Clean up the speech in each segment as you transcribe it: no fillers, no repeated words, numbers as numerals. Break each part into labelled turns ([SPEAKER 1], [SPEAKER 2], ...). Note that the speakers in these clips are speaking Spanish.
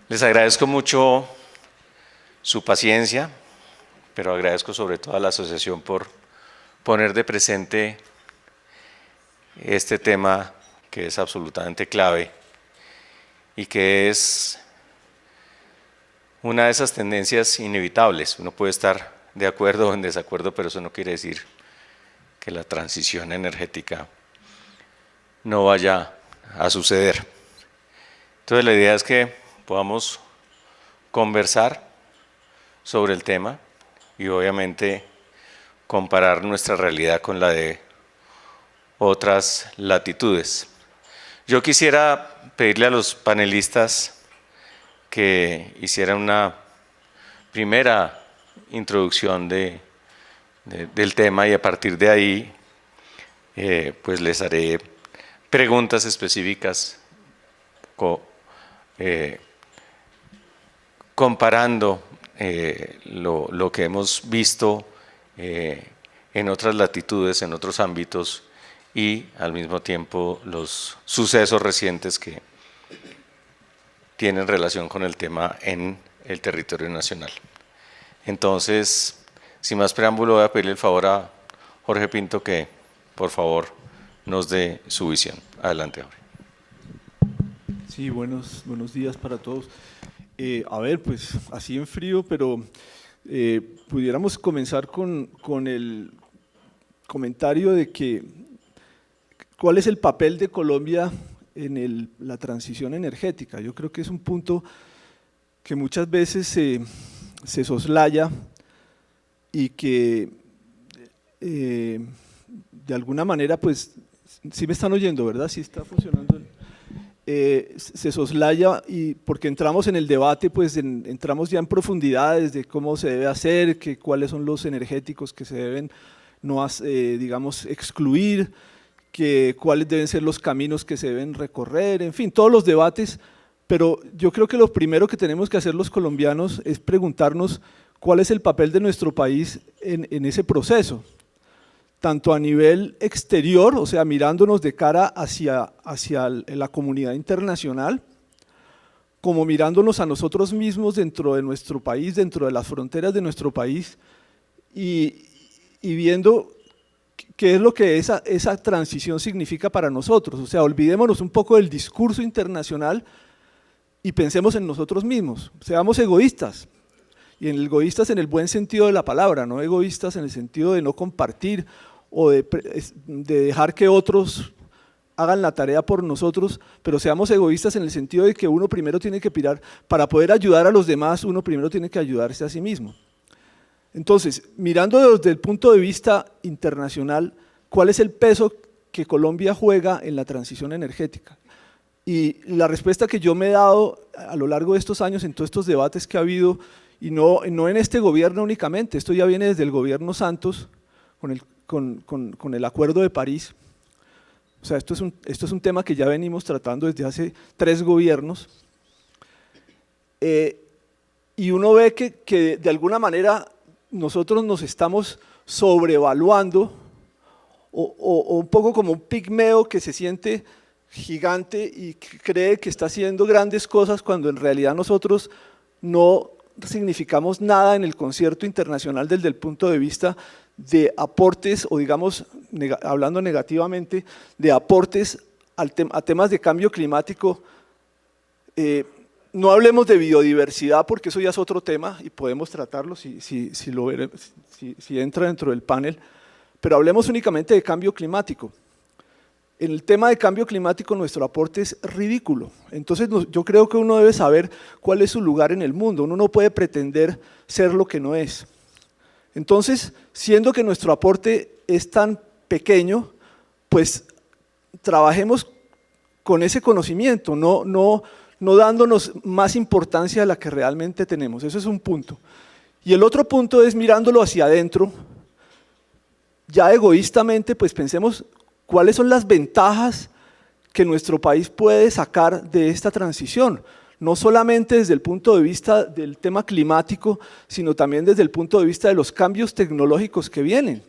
[SPEAKER 1] Les agradezco mucho su paciencia, pero agradezco sobre todo a la asociación por poner de presente este tema que es absolutamente clave y que es una de esas tendencias inevitables. Uno puede estar de acuerdo o en desacuerdo, pero eso no quiere decir que la transición energética no vaya a suceder. Entonces la idea es que podamos conversar sobre el tema y obviamente comparar nuestra realidad con la de otras latitudes. Yo quisiera pedirle a los panelistas que hicieran una primera introducción del tema y a partir de ahí pues les haré preguntas específicas comparando lo que hemos visto en otras latitudes, en otros ámbitos y al mismo tiempo los sucesos recientes que tienen relación con el tema en el territorio nacional. Entonces, sin más preámbulo, voy a pedirle el favor a Jorge Pinto que, por favor, nos dé su visión. Adelante, Jorge.
[SPEAKER 2] Sí, buenos días para todos. A ver, pues así en frío, pero pudiéramos comenzar con el comentario de que ¿cuál es el papel de Colombia en la transición energética? Yo creo que es un punto que muchas veces se soslaya y que de alguna manera, pues, sí me están oyendo, ¿verdad? Sí está funcionando. Se soslaya y porque entramos en el debate, pues entramos ya en profundidades de cómo se debe hacer, cuáles son los energéticos que se deben, digamos, excluir, cuáles deben ser los caminos que se deben recorrer, en fin, todos los debates, pero yo creo que lo primero que tenemos que hacer los colombianos es preguntarnos cuál es el papel de nuestro país en ese proceso, tanto a nivel exterior, o sea, mirándonos de cara hacia la comunidad internacional, como mirándonos a nosotros mismos dentro de nuestro país, dentro de las fronteras de nuestro país, y viendo qué es lo que esa transición significa para nosotros. O sea, olvidémonos un poco del discurso internacional y pensemos en nosotros mismos, seamos egoístas, y egoístas en el buen sentido de la palabra, no egoístas en el sentido de no compartir o de dejar que otros hagan la tarea por nosotros, pero seamos egoístas en el sentido de que uno primero tiene que pirar, para poder ayudar a los demás, uno primero tiene que ayudarse a sí mismo. Entonces, mirando desde el punto de vista internacional, ¿cuál es el peso que Colombia juega en la transición energética? Y la respuesta que yo me he dado a lo largo de estos años, en todos estos debates que ha habido, y no en este gobierno únicamente, esto ya viene desde el gobierno Santos, con el Acuerdo de París. O sea, esto es un tema que ya venimos tratando desde hace 3 gobiernos, y uno ve que de alguna manera nosotros nos estamos sobrevaluando, o un poco como un pigmeo que se siente gigante y que cree que está haciendo grandes cosas cuando en realidad nosotros no significamos nada en el concierto internacional desde el punto de vista de aportes, o digamos, hablando negativamente, de aportes a temas de cambio climático. No hablemos de biodiversidad porque eso ya es otro tema y podemos tratarlo si entra dentro del panel, pero hablemos únicamente de cambio climático. En el tema de cambio climático nuestro aporte es ridículo, entonces yo creo que uno debe saber cuál es su lugar en el mundo, uno no puede pretender ser lo que no es. Entonces, siendo que nuestro aporte es tan pequeño, pues trabajemos con ese conocimiento, no dándonos más importancia de la que realmente tenemos, eso es un punto. Y el otro punto es mirándolo hacia adentro, ya egoístamente, pues pensemos cuáles son las ventajas que nuestro país puede sacar de esta transición, no solamente desde el punto de vista del tema climático, sino también desde el punto de vista de los cambios tecnológicos que vienen,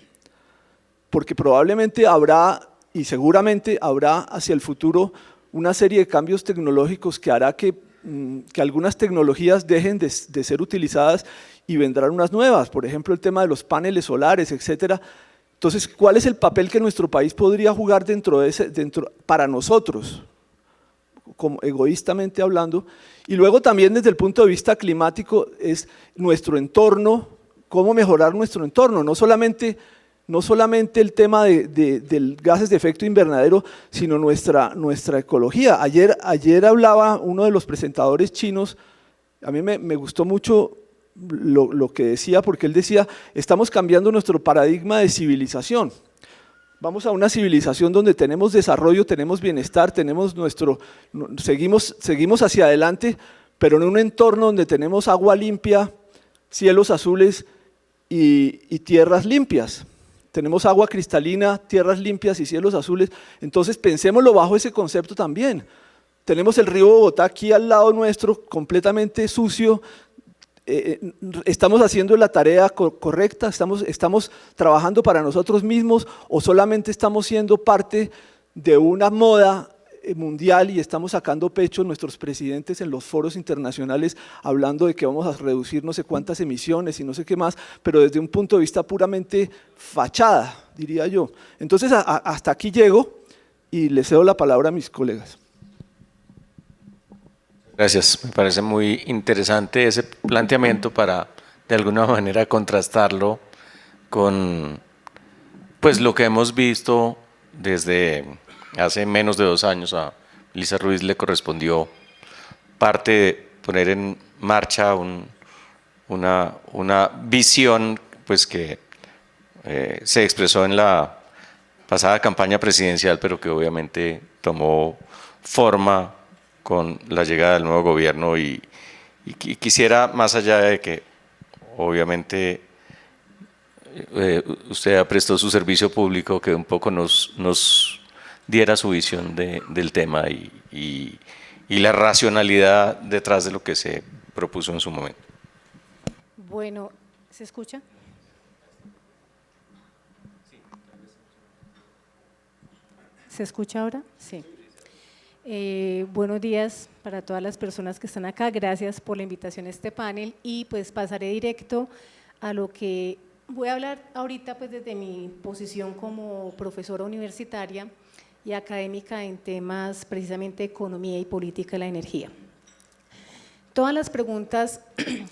[SPEAKER 2] porque probablemente habrá y seguramente habrá hacia el futuro una serie de cambios tecnológicos que hará que que algunas tecnologías dejen de ser utilizadas y vendrán unas nuevas, por ejemplo el tema de los paneles solares, etcétera. Entonces, ¿cuál es el papel que nuestro país podría jugar para nosotros, como egoístamente hablando? Y luego también desde el punto de vista climático es nuestro entorno, cómo mejorar nuestro entorno, no solamente el tema del gases de efecto invernadero, sino nuestra ecología. Ayer hablaba uno de los presentadores chinos, a mí me gustó mucho lo que decía, porque él decía, estamos cambiando nuestro paradigma de civilización. Vamos a una civilización donde tenemos desarrollo, tenemos bienestar, seguimos hacia adelante, pero en un entorno donde tenemos agua limpia, cielos azules y tierras limpias. Tenemos agua cristalina, tierras limpias y cielos azules. Entonces pensémoslo bajo ese concepto también. Tenemos el río Bogotá aquí al lado nuestro, completamente sucio. ¿Estamos haciendo la tarea correcta? ¿Estamos trabajando para nosotros mismos o solamente estamos siendo parte de una moda mundial y estamos sacando pecho nuestros presidentes en los foros internacionales hablando de que vamos a reducir no sé cuántas emisiones y no sé qué más, pero desde un punto de vista puramente fachada, diría yo? Entonces hasta aquí llego y le cedo la palabra a mis colegas.
[SPEAKER 1] Gracias, me parece muy interesante ese planteamiento para de alguna manera contrastarlo con pues lo que hemos visto desde hace menos de 2 años. A Lisa Ruiz le correspondió parte de poner en marcha una visión pues que se expresó en la pasada campaña presidencial, pero que obviamente tomó forma con la llegada del nuevo gobierno y quisiera, más allá de que obviamente usted prestó su servicio público, que un poco nos diera su visión del tema y la racionalidad detrás de lo que se propuso en su momento.
[SPEAKER 3] Bueno, ¿se escucha? ¿Se escucha ahora? Sí. Buenos días para todas las personas que están acá, gracias por la invitación a este panel y pues pasaré directo a lo que voy a hablar ahorita pues desde mi posición como profesora universitaria y académica en temas precisamente de economía y política de la energía. Todas las preguntas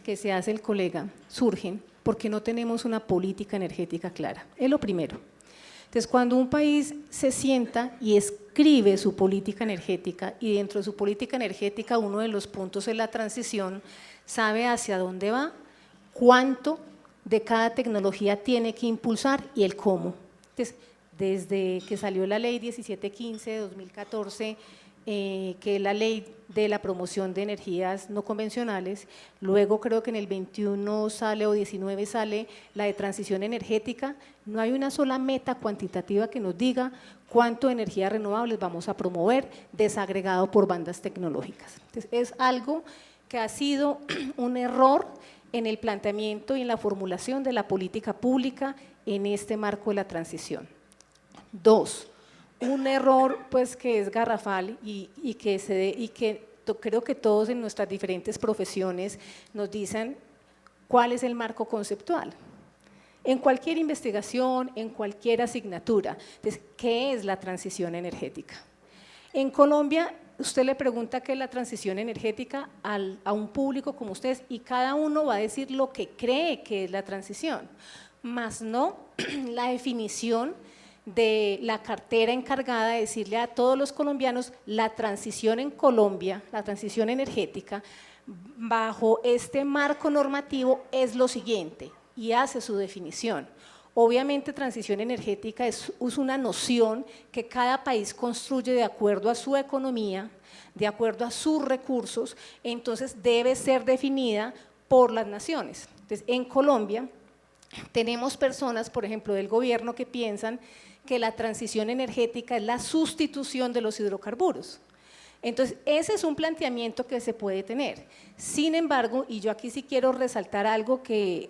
[SPEAKER 3] que se hace el colega surgen porque no tenemos una política energética clara, es lo primero. Entonces, cuando un país se sienta y escribe su política energética y dentro de su política energética uno de los puntos es la transición, sabe hacia dónde va, cuánto de cada tecnología tiene que impulsar y el cómo. Entonces, desde que salió la ley 1715 de 2014, que es la ley de la promoción de energías no convencionales, luego creo que en el 21 sale o 19 sale la de transición energética, no hay una sola meta cuantitativa que nos diga cuánto de energías renovables vamos a promover desagregado por bandas tecnológicas. Entonces, es algo que ha sido un error en el planteamiento y en la formulación de la política pública en este marco de la transición. 2. Un error pues que es garrafal y que creo que todos en nuestras diferentes profesiones nos dicen cuál es el marco conceptual. En cualquier investigación, en cualquier asignatura, entonces, ¿qué es la transición energética? En Colombia, usted le pregunta qué es la transición energética a un público como ustedes y cada uno va a decir lo que cree que es la transición, más no la definición de la cartera encargada de decirle a todos los colombianos la transición en Colombia, la transición energética, bajo este marco normativo es lo siguiente y hace su definición. Obviamente transición energética es una noción que cada país construye de acuerdo a su economía, de acuerdo a sus recursos, entonces debe ser definida por las naciones. Entonces en Colombia tenemos personas, por ejemplo del gobierno, que piensan que la transición energética es la sustitución de los hidrocarburos. Entonces, ese es un planteamiento que se puede tener. Sin embargo, y yo aquí sí quiero resaltar algo que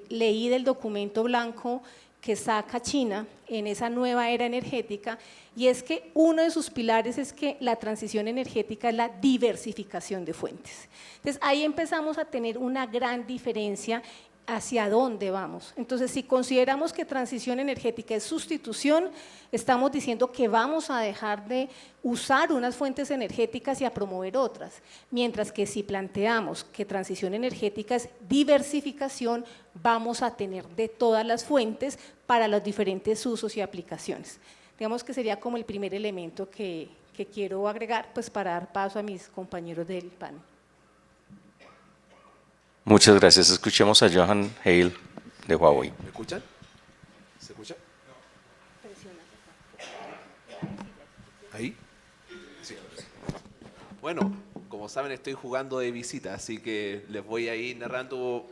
[SPEAKER 3] leí del documento blanco que saca China en esa nueva era energética, y es que uno de sus pilares es que la transición energética es la diversificación de fuentes. Entonces ahí empezamos a tener una gran diferencia hacia dónde vamos. Entonces, si consideramos que transición energética es sustitución, estamos diciendo que vamos a dejar de usar unas fuentes energéticas y a promover otras, mientras que si planteamos que transición energética es diversificación, vamos a tener de todas las fuentes para los diferentes usos y aplicaciones. Digamos que sería como el primer elemento que quiero agregar, pues para dar paso a mis compañeros del panel.
[SPEAKER 1] Muchas gracias. Escuchemos a Johan Hale de Huawei.
[SPEAKER 4] ¿Me escuchan? ¿Se escucha? ¿Ahí? Sí. Bueno, como saben estoy jugando de visita, así que les voy a ir narrando.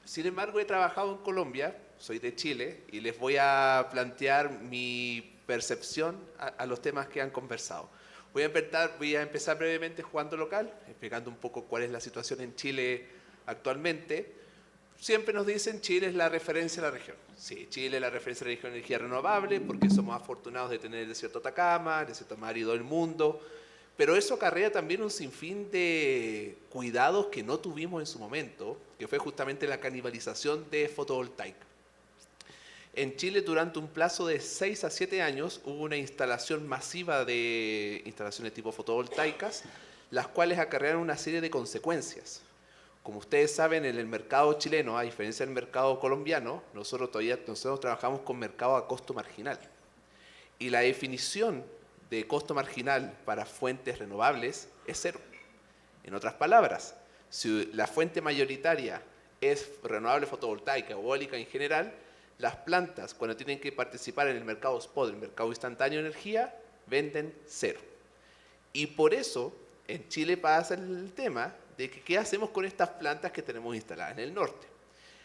[SPEAKER 4] Sin embargo, he trabajado en Colombia, soy de Chile, y les voy a plantear mi percepción a los temas que han conversado. Voy a empezar brevemente jugando local, explicando un poco cuál es la situación en Chile actualmente. Siempre nos dicen Chile es la referencia de la región. Sí, Chile es la referencia de la región de energía renovable porque somos afortunados de tener el desierto de Atacama, el desierto más árido del mundo, pero eso acarrea también un sinfín de cuidados que no tuvimos en su momento, que fue justamente la canibalización de fotovoltaica. En Chile, durante un plazo de 6 a 7 años, hubo una instalación masiva de instalaciones tipo fotovoltaicas, las cuales acarrearon una serie de consecuencias. Como ustedes saben, en el mercado chileno, a diferencia del mercado colombiano, nosotros trabajamos con mercado a costo marginal. Y la definición de costo marginal para fuentes renovables es cero. En otras palabras, si la fuente mayoritaria es renovable fotovoltaica o eólica en general, las plantas, cuando tienen que participar en el mercado spot, el mercado instantáneo de energía, venden cero. Y por eso, en Chile pasa el tema de que qué hacemos con estas plantas que tenemos instaladas en el norte.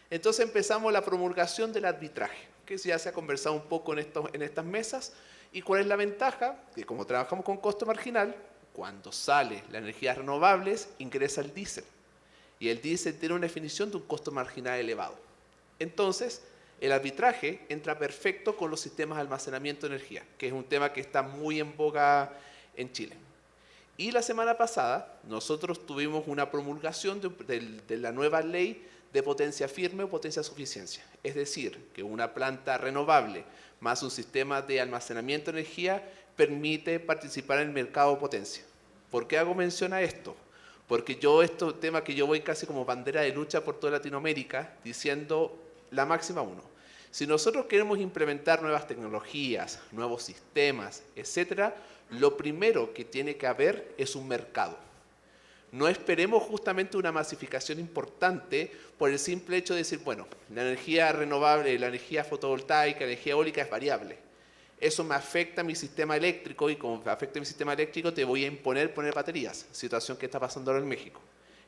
[SPEAKER 4] Entonces empezamos la promulgación del arbitraje, que ya se ha conversado un poco en estas mesas, y cuál es la ventaja, que como trabajamos con costo marginal, cuando sale la energía renovables, ingresa el diésel, y el diésel tiene una definición de un costo marginal elevado. Entonces, el arbitraje entra perfecto con los sistemas de almacenamiento de energía, que es un tema que está muy en boga en Chile. Y la semana pasada nosotros tuvimos una promulgación de la nueva ley de potencia firme o potencia de suficiencia. Es decir, que una planta renovable más un sistema de almacenamiento de energía permite participar en el mercado de potencia. ¿Por qué hago mención a esto? Porque este tema que yo voy casi como bandera de lucha por toda Latinoamérica diciendo la máxima 1. Si nosotros queremos implementar nuevas tecnologías, nuevos sistemas, etcétera, lo primero que tiene que haber es un mercado. No esperemos justamente una masificación importante por el simple hecho de decir, bueno, la energía renovable, la energía fotovoltaica, la energía eólica es variable. Eso me afecta a mi sistema eléctrico y como me afecta a mi sistema eléctrico te voy a poner baterías, situación que está pasando ahora en México.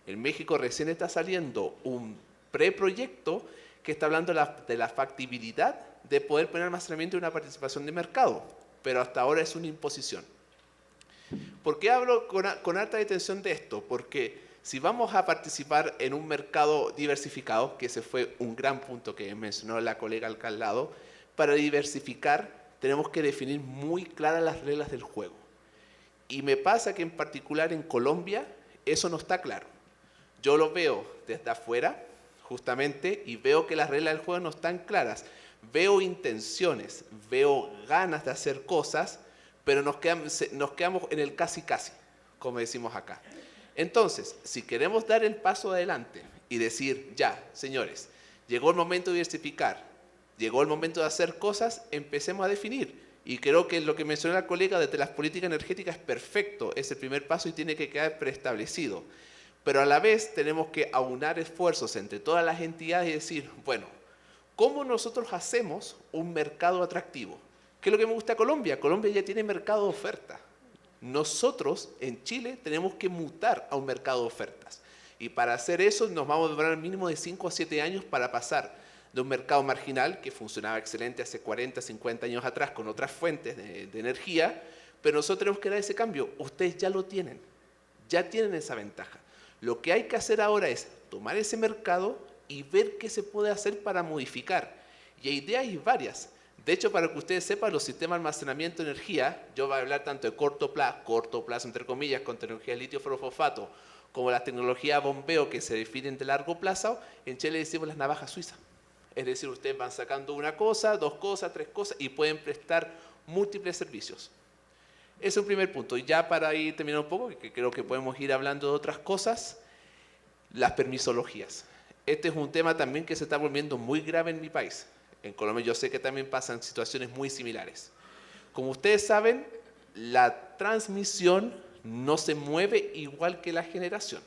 [SPEAKER 4] En México recién está saliendo un preproyecto que está hablando de la factibilidad de poder poner almacenamiento y una participación de mercado, pero hasta ahora es una imposición. ¿Por qué hablo con alta detención de esto? Porque si vamos a participar en un mercado diversificado, que ese fue un gran punto que mencionó la colega acá al lado, para diversificar tenemos que definir muy claras las reglas del juego. Y me pasa que en particular en Colombia eso no está claro. Yo lo veo desde afuera, justamente, y veo que las reglas del juego no están claras. Veo intenciones, veo ganas de hacer cosas, pero nos quedamos en el casi casi, como decimos acá. Entonces, si queremos dar el paso adelante y decir, ya, señores, llegó el momento de diversificar, llegó el momento de hacer cosas, empecemos a definir. Y creo que lo que mencionó la colega desde las políticas energéticas es perfecto, es el primer paso y tiene que quedar preestablecido. Pero a la vez tenemos que aunar esfuerzos entre todas las entidades y decir, bueno, ¿cómo nosotros hacemos un mercado atractivo? ¿Qué es lo que me gusta de Colombia? Colombia ya tiene mercado de oferta. Nosotros en Chile tenemos que mutar a un mercado de ofertas. Y para hacer eso nos vamos a demorar al mínimo de 5 a 7 años para pasar de un mercado marginal que funcionaba excelente hace 40, 50 años atrás con otras fuentes de energía, pero nosotros tenemos que dar ese cambio. Ustedes ya lo tienen, ya tienen esa ventaja. Lo que hay que hacer ahora es tomar ese mercado y ver qué se puede hacer para modificar. Y hay ideas y varias. De hecho, para que ustedes sepan, los sistemas de almacenamiento de energía, yo voy a hablar tanto de corto plazo entre comillas, con tecnología de litio ferrofosfato, como las tecnologías de bombeo que se definen de largo plazo, en Chile decimos las navajas suizas. Es decir, ustedes van sacando una cosa, dos cosas, tres cosas y pueden prestar múltiples servicios. Ese es un primer punto. Y ya para ir terminando un poco, que creo que podemos ir hablando de otras cosas, las permisologías. Este es un tema también que se está volviendo muy grave en mi país. En Colombia yo sé que también pasan situaciones muy similares. Como ustedes saben, la transmisión no se mueve igual que la generación.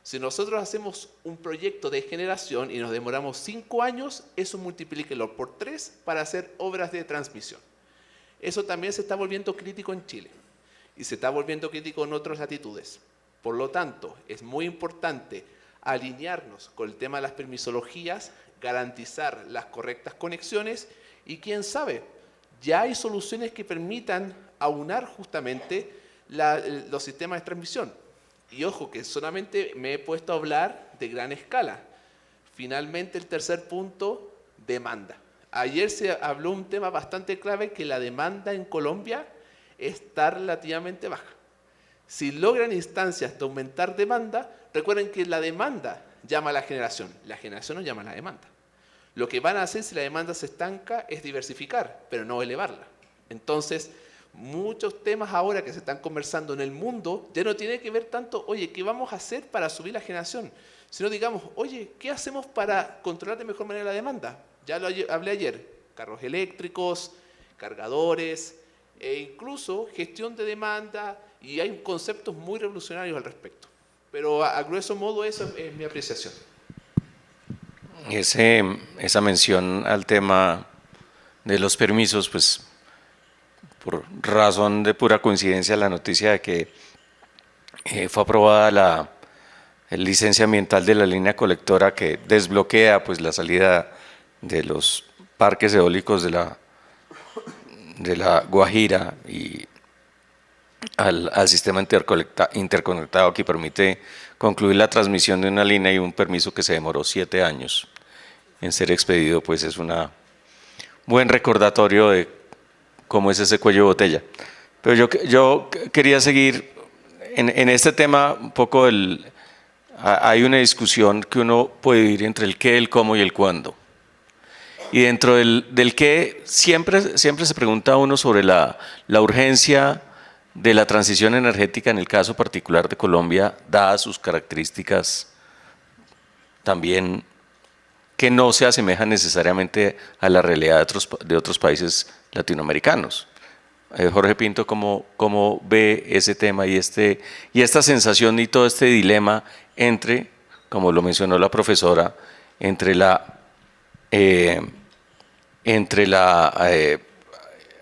[SPEAKER 4] Si nosotros hacemos un proyecto de generación y nos demoramos 5 años, eso multiplíquelo por 3 para hacer obras de transmisión. Eso también se está volviendo crítico en Chile y se está volviendo crítico en otras latitudes. Por lo tanto, es muy importante alinearnos con el tema de las permisologías, garantizar las correctas conexiones y quién sabe, ya hay soluciones que permitan aunar justamente los sistemas de transmisión. Y ojo, que solamente me he puesto a hablar de gran escala. Finalmente, el tercer punto, demanda. Ayer se habló un tema bastante clave, que la demanda en Colombia está relativamente baja. Si logran instancias de aumentar demanda, recuerden que la demanda llama a la generación no llama a la demanda. Lo que van a hacer si la demanda se estanca es diversificar, pero no elevarla. Entonces, muchos temas ahora que se están conversando en el mundo ya no tienen que ver tanto, oye, ¿qué vamos a hacer para subir la generación? Sino digamos, oye, ¿qué hacemos para controlar de mejor manera la demanda? Ya lo hablé ayer, carros eléctricos, cargadores, e incluso gestión de demanda, y hay conceptos muy revolucionarios al respecto. Pero a grueso modo eso es mi apreciación.
[SPEAKER 1] Esa mención al tema de los permisos, pues por razón de pura coincidencia, la noticia de que fue aprobada la licencia ambiental de la línea colectora que desbloquea pues la salida de los parques eólicos de la Guajira y al sistema interconectado que permite concluir la transmisión de una línea, y un permiso que se demoró 7 años en ser expedido, pues es un buen recordatorio de cómo es ese cuello de botella. Pero yo quería seguir en este tema un poco. Hay una discusión que uno puede vivir entre el qué, el cómo y el cuándo. Y dentro del qué siempre se pregunta uno sobre la urgencia de la transición energética en el caso particular de Colombia, dadas sus características también que no se asemejan necesariamente a la realidad de otros países latinoamericanos. Jorge Pinto, ¿cómo ve ese tema y esta sensación y todo este dilema entre, como lo mencionó la profesora, entre la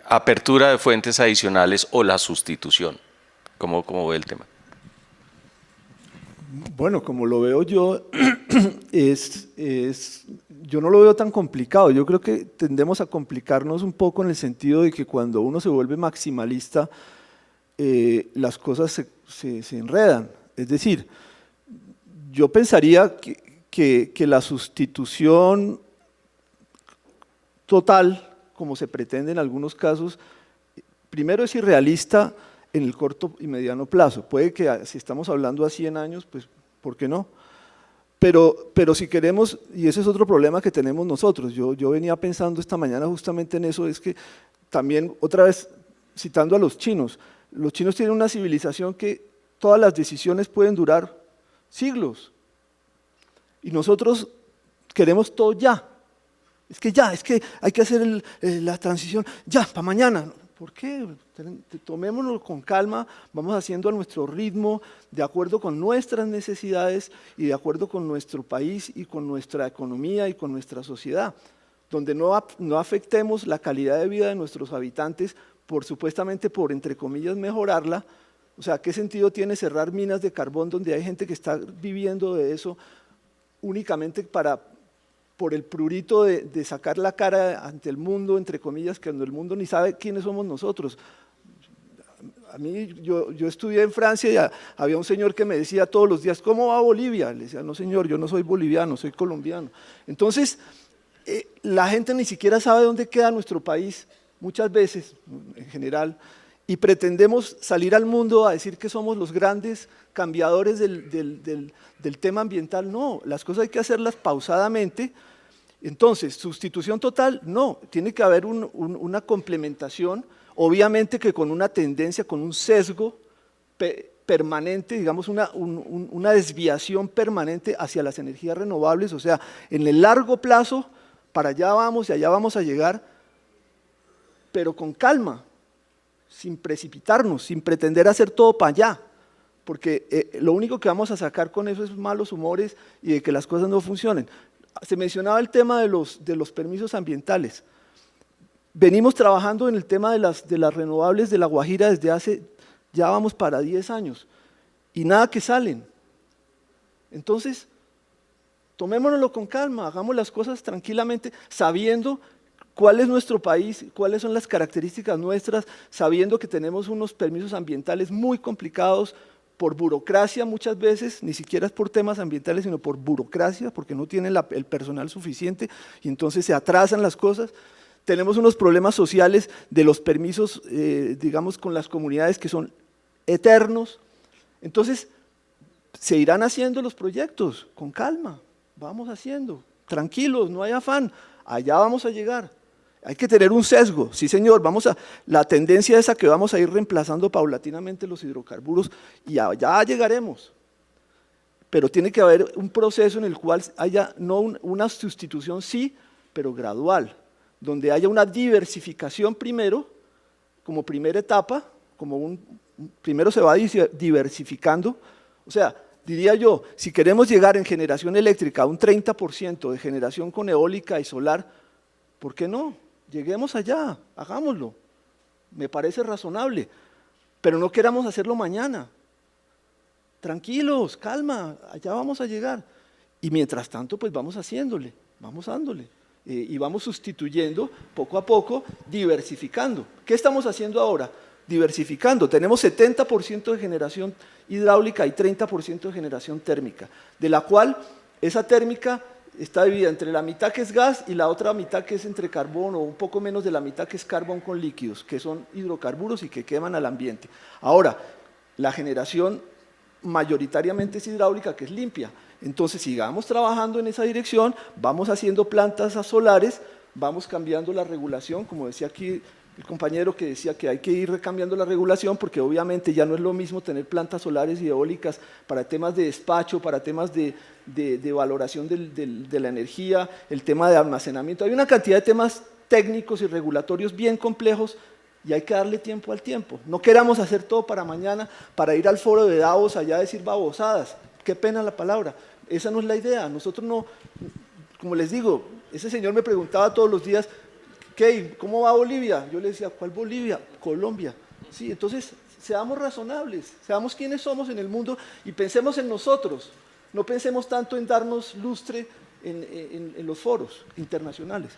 [SPEAKER 1] apertura de fuentes adicionales o la sustitución? ¿Cómo ve el tema?
[SPEAKER 2] Bueno, como lo veo yo, yo no lo veo tan complicado. Yo creo que tendemos a complicarnos un poco en el sentido de que cuando uno se vuelve maximalista, las cosas se enredan. Es decir, yo pensaría que la sustitución total, como se pretende en algunos casos, primero es irrealista en el corto y mediano plazo. Puede que si estamos hablando a 100 años, pues ¿por qué no? Pero si queremos, y ese es otro problema que tenemos nosotros, yo venía pensando esta mañana justamente en eso, es que también, otra vez citando a los chinos tienen una civilización que todas las decisiones pueden durar siglos, y nosotros queremos todo ya. Es que hay que hacer la transición ya, para mañana. ¿Por qué? Tomémoslo con calma, vamos haciendo a nuestro ritmo, de acuerdo con nuestras necesidades y de acuerdo con nuestro país y con nuestra economía y con nuestra sociedad, donde no afectemos la calidad de vida de nuestros habitantes supuestamente por, entre comillas, mejorarla. O sea, ¿qué sentido tiene cerrar minas de carbón donde hay gente que está viviendo de eso únicamente por el prurito de sacar la cara ante el mundo, entre comillas, cuando el mundo ni sabe quiénes somos nosotros? A mí, yo estudié en Francia y había un señor que me decía todos los días, ¿cómo va Bolivia? Le decía, no señor, yo no soy boliviano, soy colombiano. Entonces, la gente ni siquiera sabe dónde queda nuestro país, muchas veces, en general, y pretendemos salir al mundo a decir que somos los grandes cambiadores del tema ambiental. No, las cosas hay que hacerlas pausadamente. Entonces, sustitución total, no, tiene que haber una complementación, obviamente que con una tendencia, con un sesgo permanente, digamos una desviación permanente hacia las energías renovables, o sea, en el largo plazo, para allá vamos y allá vamos a llegar, pero con calma, sin precipitarnos, sin pretender hacer todo para allá, porque lo único que vamos a sacar con eso es malos humores y de que las cosas no funcionen. Se mencionaba el tema de los permisos ambientales. Venimos trabajando en el tema de las renovables de La Guajira desde hace, ya vamos para 10 años, y nada que salen. Entonces, tomémonoslo con calma, hagamos las cosas tranquilamente, sabiendo cuál es nuestro país, cuáles son las características nuestras, sabiendo que tenemos unos permisos ambientales muy complicados, por burocracia muchas veces, ni siquiera es por temas ambientales, sino por burocracia, porque no tienen el personal suficiente y entonces se atrasan las cosas. Tenemos unos problemas sociales de los permisos, digamos, con las comunidades que son eternos. Entonces, se irán haciendo los proyectos, con calma, vamos haciendo, tranquilos, no hay afán, allá vamos a llegar. Hay que tener un sesgo, sí señor, la tendencia es a que vamos a ir reemplazando paulatinamente los hidrocarburos y allá llegaremos. Pero tiene que haber un proceso en el cual haya no una sustitución sí, pero gradual, donde haya una diversificación primero, como primera etapa, primero se va diversificando, o sea, diría yo, si queremos llegar en generación eléctrica a un 30% de generación con eólica y solar, ¿por qué no? Lleguemos allá, hagámoslo, me parece razonable, pero no queramos hacerlo mañana. Tranquilos, calma, allá vamos a llegar. Y mientras tanto, pues vamos haciéndole, vamos dándole. Y vamos sustituyendo poco a poco, diversificando. ¿Qué estamos haciendo ahora? Diversificando. Tenemos 70% de generación hidráulica y 30% de generación térmica, de la cual esa térmica está dividida entre la mitad que es gas y la otra mitad que es entre carbón, o un poco menos de la mitad que es carbón con líquidos, que son hidrocarburos y que queman al ambiente. Ahora, la generación mayoritariamente es hidráulica, que es limpia. Entonces, sigamos trabajando en esa dirección, vamos haciendo plantas solares, vamos cambiando la regulación, como decía aquí el compañero que decía que hay que ir cambiando la regulación, porque obviamente ya no es lo mismo tener plantas solares y eólicas para temas de despacho, para temas de valoración de la energía, el tema de almacenamiento. Hay una cantidad de temas técnicos y regulatorios bien complejos y hay que darle tiempo al tiempo. No queramos hacer todo para mañana, para ir al foro de Davos allá a decir babosadas. Qué pena la palabra. Esa no es la idea. Nosotros no, como les digo, ese señor me preguntaba todos los días, ¿qué? ¿Cómo va Bolivia? Yo le decía, ¿cuál Bolivia? Colombia. Sí, entonces, seamos razonables, seamos quienes somos en el mundo y pensemos en nosotros. No pensemos tanto en darnos lustre en los foros internacionales.